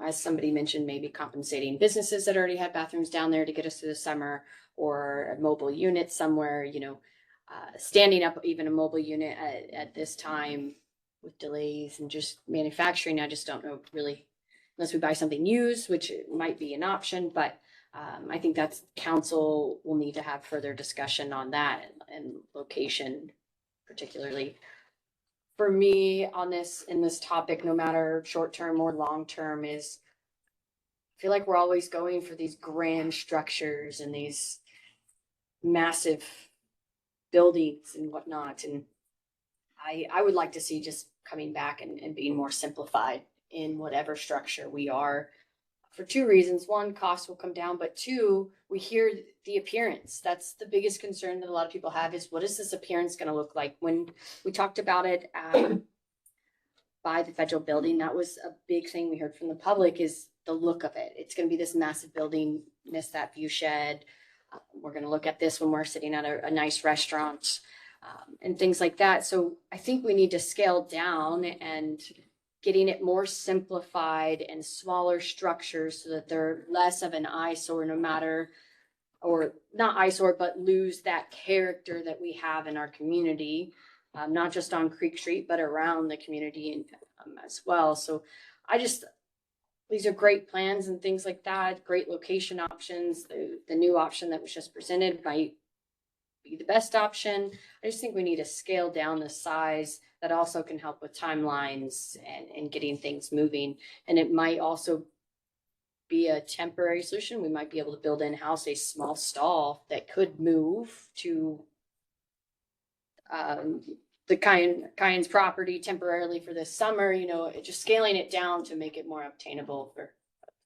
as somebody mentioned, maybe compensating businesses that already had bathrooms down there to get us through the summer, or a mobile unit somewhere, standing up even a mobile unit at this time with delays and just manufacturing. I just don't know really, unless we buy something used, which might be an option, but I think that's council will need to have further discussion on that and location particularly. For me on in this topic, no matter short-term or long-term, is I feel like we're always going for these grand structures and these massive buildings and whatnot. And I would like to see just coming back and being more simplified in whatever structure we are, for two reasons. One, cost will come down, but two, we hear the appearance. That's the biggest concern that a lot of people have, is what is this appearance going to look like? When we talked about it by the federal building, that was a big thing we heard from the public, is the look of it. It's going to be this massive building, miss that view shed. We're going to look at this when we're sitting at a nice restaurant, and things like that. So I think we need to scale down and getting it more simplified and smaller structures so that they're less of an eyesore, no matter, or not eyesore, but lose that character that we have in our community, not just on Creek Street, but around the community and, as well. So these are great plans and things like that, great location options. The new option that was just presented might be the best option. I just think we need to scale down the size. That also can help with timelines and getting things moving. And it might also be a temporary solution. We might be able to build in-house a small stall that could move to the Cayenne's property temporarily for this summer, just scaling it down to make it more obtainable for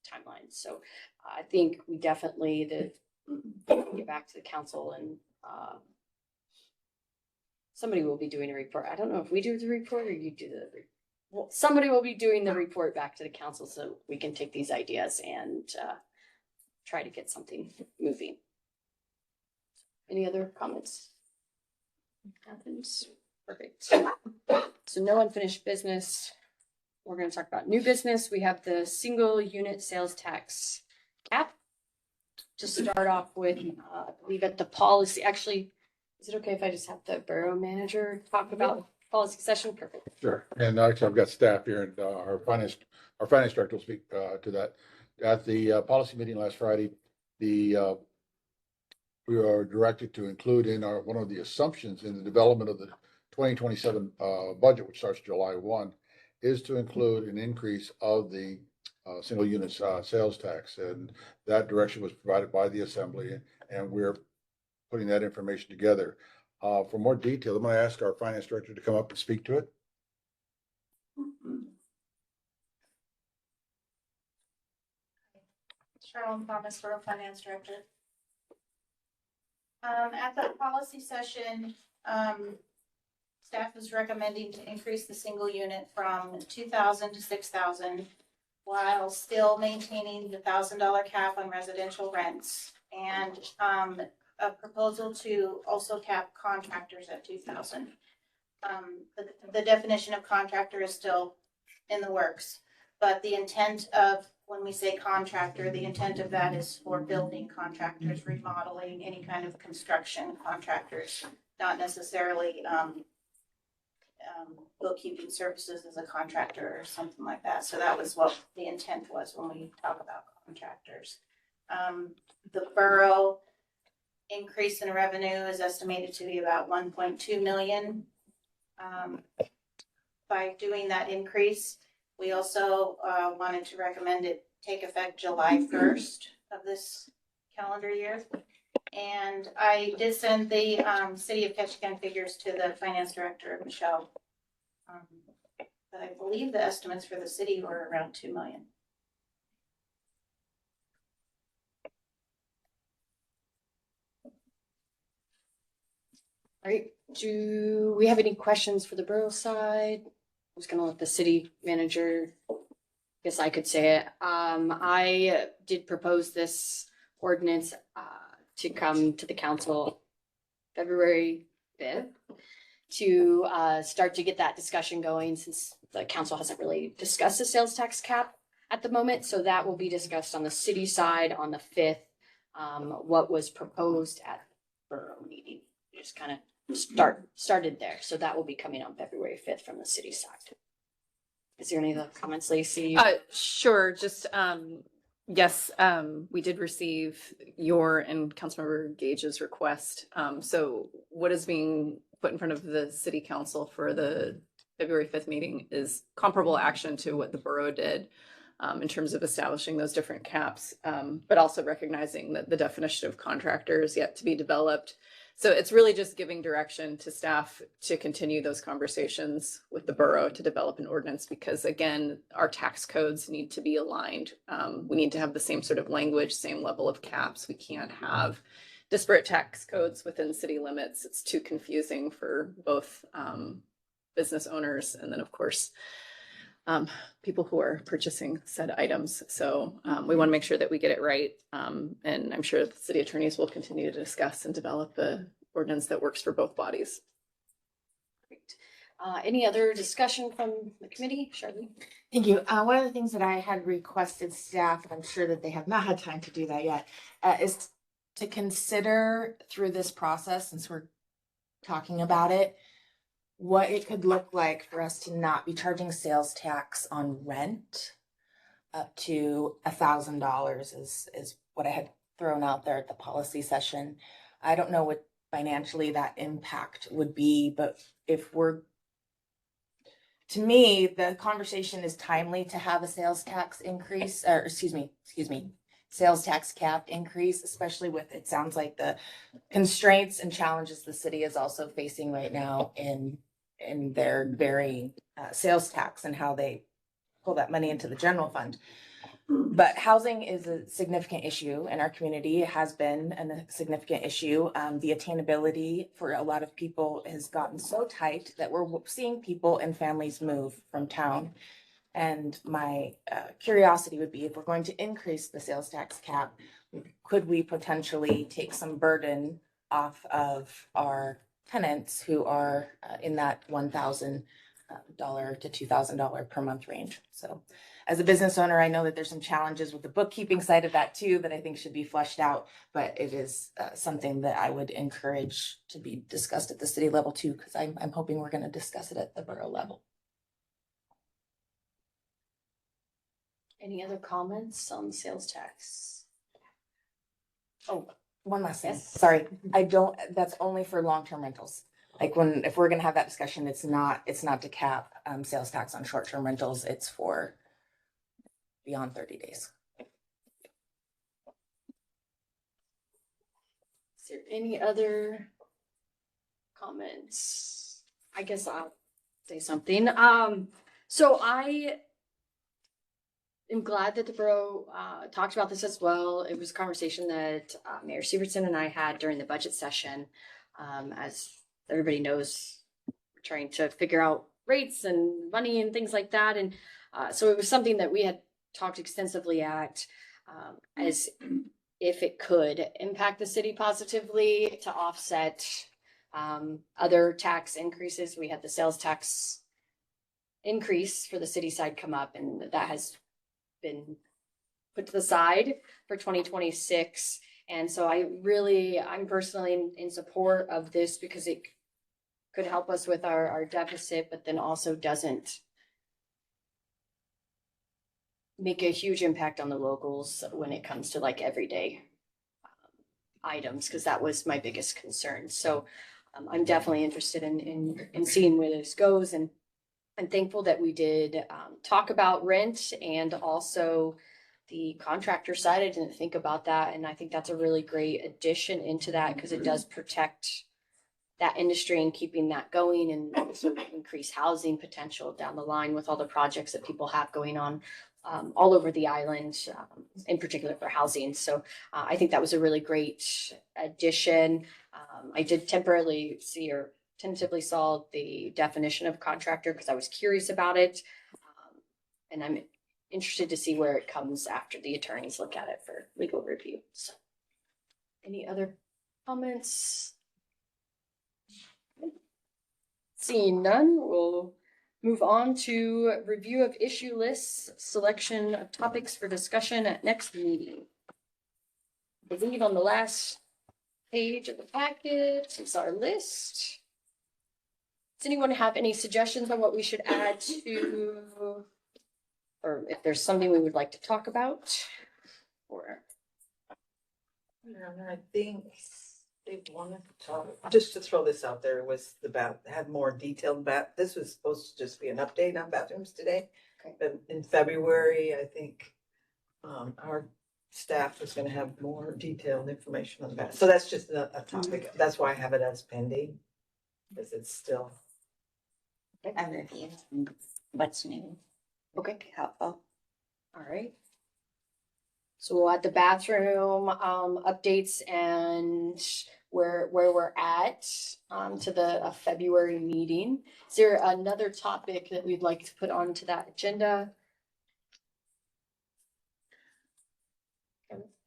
timelines. So I think we definitely get back to the council, and somebody will be doing a report. I don't know if we do the report or you do the report. Well, somebody will be doing the report back to the council so we can take these ideas and try to get something moving. Any other comments? Nothing's perfect. So no unfinished business. We're gonna talk about new business. We have the single unit sales tax cap. To start off with, I believe at the policy, actually, is it okay if I just have the borough manager talk about policy session? Perfect. Sure. And actually, I've got staff here and our finance director will speak to that. At the policy meeting last Friday, we are directed to include in one of the assumptions in the development of the 2027 budget, which starts July 1, is to include an increase of the single unit sales tax. And that direction was provided by the assembly, and we're putting that information together. For more detail, I'm going to ask our finance director to come up and speak to it. Cheryl Thomas, Borough Finance Director. At the policy session, staff is recommending to increase the single unit from 2,000 to 6,000 while still maintaining the $1,000 cap on residential rents, and a proposal to also cap contractors at 2,000. The definition of contractor is still in the works, but the intent of, when we say contractor, the intent of that is for building contractors, remodeling, any kind of construction contractors, not necessarily bookkeeping services as a contractor or something like that. So that was what the intent was when we talk about contractors. The borough increase in revenue is estimated to be about 1.2 million. By doing that increase, we also wanted to recommend it take effect July 1st of this calendar year. And I did send the City of Ketchikan figures to the finance director, Michelle. But I believe the estimates for the city were around 2 million. All right, do we have any questions for the borough side? I was gonna let the city manager, guess I could say it. I did propose this ordinance to come to the council February 5th to start to get that discussion going, since the council hasn't really discussed the sales tax cap at the moment. So that will be discussed on the city side on the 5th. What was proposed at borough meeting, just kind of started there. So that will be coming on February 5th from the city side. Is there any other comments, Lacey? Sure. Just, yes, we did receive your and Councilmember Gage's request. So what is being put in front of the city council for the February 5th meeting is comparable action to what the borough did in terms of establishing those different caps, but also recognizing that the definition of contractor is yet to be developed. So it's really just giving direction to staff to continue those conversations with the borough to develop an ordinance, because again, our tax codes need to be aligned. We need to have the same sort of language, same level of caps. We can't have disparate tax codes within city limits. It's too confusing for both business owners and then of course, people who are purchasing said items. So we want to make sure that we get it right. And I'm sure the city attorneys will continue to discuss and develop the ordinance that works for both bodies. Great. Any other discussion from the committee? Charlene? Thank you. One of the things that I had requested staff, and I'm sure that they have not had time to do that yet, is to consider through this process, since we're talking about it, what it could look like for us to not be charging sales tax on rent up to $1,000 is what I had thrown out there at the policy session. I don't know what financially that impact would be, but if we're, to me, the conversation is timely to have a sales tax increase, or excuse me, sales tax cap increase, especially with, it sounds like, the constraints and challenges the city is also facing right now in their varying sales tax and how they pull that money into the general fund. But housing is a significant issue in our community. It has been a significant issue. The attainability for a lot of people has gotten so tight that we're seeing people and families move from town. And my curiosity would be, if we're going to increase the sales tax cap, could we potentially take some burden off of our tenants who are in that $1,000 to $2,000 per month range. So as a business owner, I know that there's some challenges with the bookkeeping side of that too, that I think should be fleshed out, but it is something that I would encourage to be discussed at the city level too, because I'm hoping we're going to discuss it at the borough level. Any other comments on the sales tax? Oh, one last thing. Yes. Sorry, that's only for long-term rentals. Like if we're gonna have that discussion, it's not to cap sales tax on short-term rentals. It's for beyond 30 days. Is there any other comments? I guess I'll say something. So I am glad that the borough talked about this as well. It was a conversation that Mayor Severson and I had during the budget session. As everybody knows, we're trying to figure out rates and money and things like that. And so it was something that we had talked extensively at as if it could impact the city positively to offset other tax increases. We had the sales tax increase for the city side come up, and that has been put to the side for 2026. And so I'm personally in support of this because it could help us with our deficit, but then also doesn't make a huge impact on the locals when it comes to like everyday items, because that was my biggest concern. So I'm definitely interested in seeing where this goes, and I'm thankful that we did talk about rent and also the contractor side. I didn't think about that, and I think that's a really great addition into that because it does protect that industry and keeping that going, and also increase housing potential down the line with all the projects that people have going on all over the island, in particular for housing. So I think that was a really great addition. I did tentatively saw the definition of contractor because I was curious about it. And I'm interested to see where it comes after the attorneys look at it for legal review. So any other comments? Seeing none, we'll move on to review of issue lists, selection of topics for discussion at next meeting. I believe on the last page of the packet is our list. Does anyone have any suggestions on what we should add to, or if there's something we would like to talk about? Or I think they wanted to talk, just to throw this out there, was had more detailed this was supposed to just be an update on bathrooms today. Okay. But in February, I think our staff is gonna have more detailed information on that. So that's just a topic. That's why I have it as pending, because it's still. A review. What's new? okay, Helpful. all right. So we'll add the bathroom updates and where we're at to the February meeting. Is there another topic that we'd like to put onto that agenda?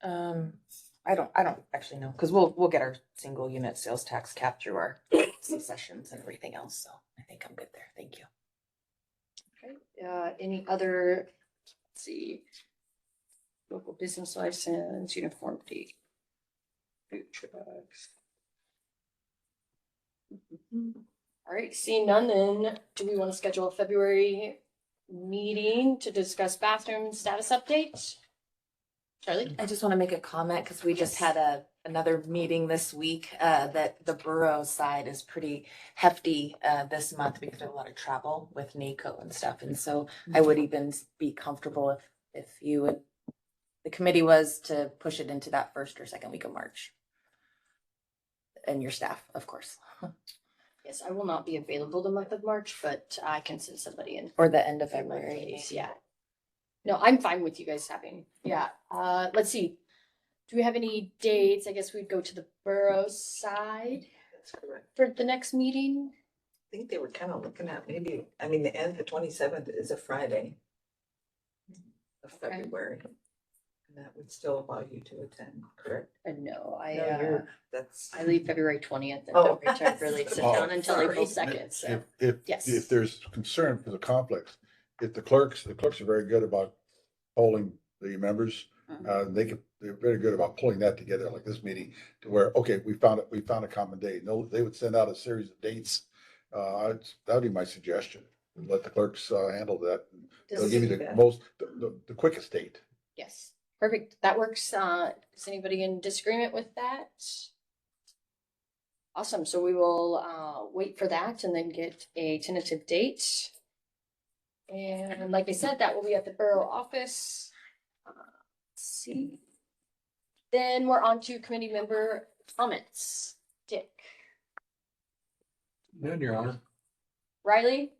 I don't actually know, because we'll get our single unit sales tax cap through our sessions and everything else. So I think I'm good there. Thank you. Okay. Any other? Let's see. Local business license, uniformity, food trucks. All right, seeing none, then do we want to schedule a February meeting to discuss bathroom status updates? Charlie? I just want to make a comment because we just had another meeting this week that the borough side is pretty hefty this month because of a lot of travel with NACO and stuff. And so I would even be comfortable if you would, the committee was to push it into that first or second week of March. And your staff, of course. Yes, I will not be available the month of March, but I can send somebody in. Or the end of February. Please, yeah. No, I'm fine with you guys having, yeah. Let's see. Do we have any dates? I guess we'd go to the borough side That's correct. for the next meeting. I think they were kind of looking at maybe, the end, the 27th is a Friday of Okay. February. And that would still allow you to attend, correct? No, No, you're, that's. I leave February 20th and Oh. don't return really sit Oh. down until April Sorry. 2nd, so. Yes. If there's concern for the conflicts, if the clerks are very good about polling the members. They're very good about pulling that together, like this meeting, to where, okay, we found a common date. No, they would send out a series of dates. That'd be my suggestion. Let the clerks, handle that. They'll give you the quickest date. Yes, perfect. That works. Is anybody in disagreement with that? Awesome. So we will wait for that and then get a tentative date. And like I said, that will be at the borough office. Let's see. Then we're on to committee member comments. Dick. None, Your Honor. Riley?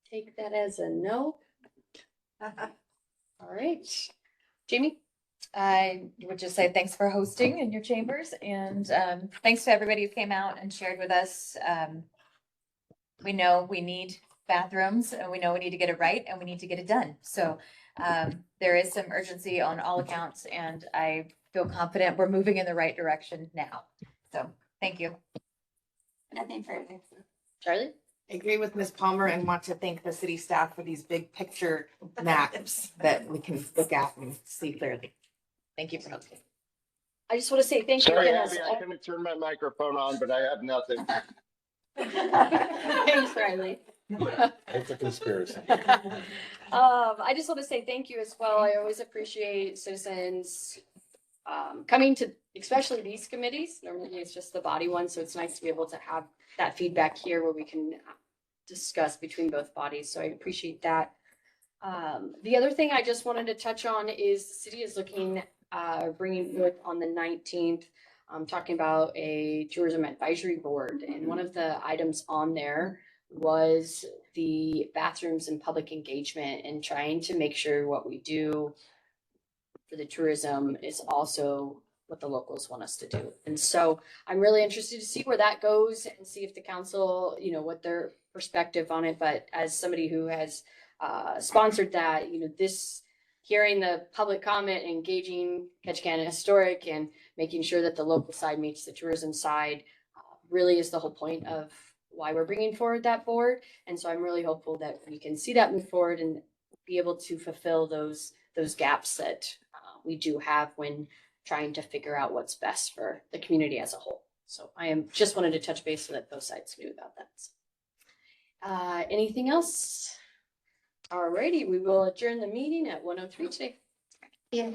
Take that as a no. All right. Jamie? I would just say thanks for hosting in your chambers and thanks to everybody who came out and shared with us. We know we need bathrooms and we know we need to get it right and we need to get it done. So there is some urgency on all accounts and I feel confident we're moving in the right direction now. So thank you. Nothing further. Charlie? I agree with Ms. Palmer and want to thank the city staff for these big picture maps that we can look at and see clearly. Thank you for hosting. I just want to say thank you Sorry, again. Abby, I couldn't turn my microphone on, but I have nothing. Thanks, Riley. It's a conspiracy. I just want to say thank you as well. I always appreciate citizens coming to, especially these committees. Normally it's just the body one, so it's nice to be able to have that feedback here where we can discuss between both bodies. So I appreciate that. The other thing I just wanted to touch on is the city is looking, bringing forth on the 19th, talking about a tourism advisory board. And one of the items on there was the bathrooms and public engagement and trying to make sure what we do for the tourism is also what the locals want us to do. And so I'm really interested to see where that goes and see if the council, what their perspective on it. But as somebody who has sponsored that, hearing the public comment, engaging Ketchikan Historic and making sure that the local side meets the tourism side really is the whole point of why we're bringing forward that board. And so I'm really hopeful that we can see that move forward and be able to fulfill those gaps that we do have when trying to figure out what's best for the community as a whole. So I just wanted to touch base so that both sides knew about that. Anything else? Alrighty, we will adjourn the meeting at 1:03 today. Yeah.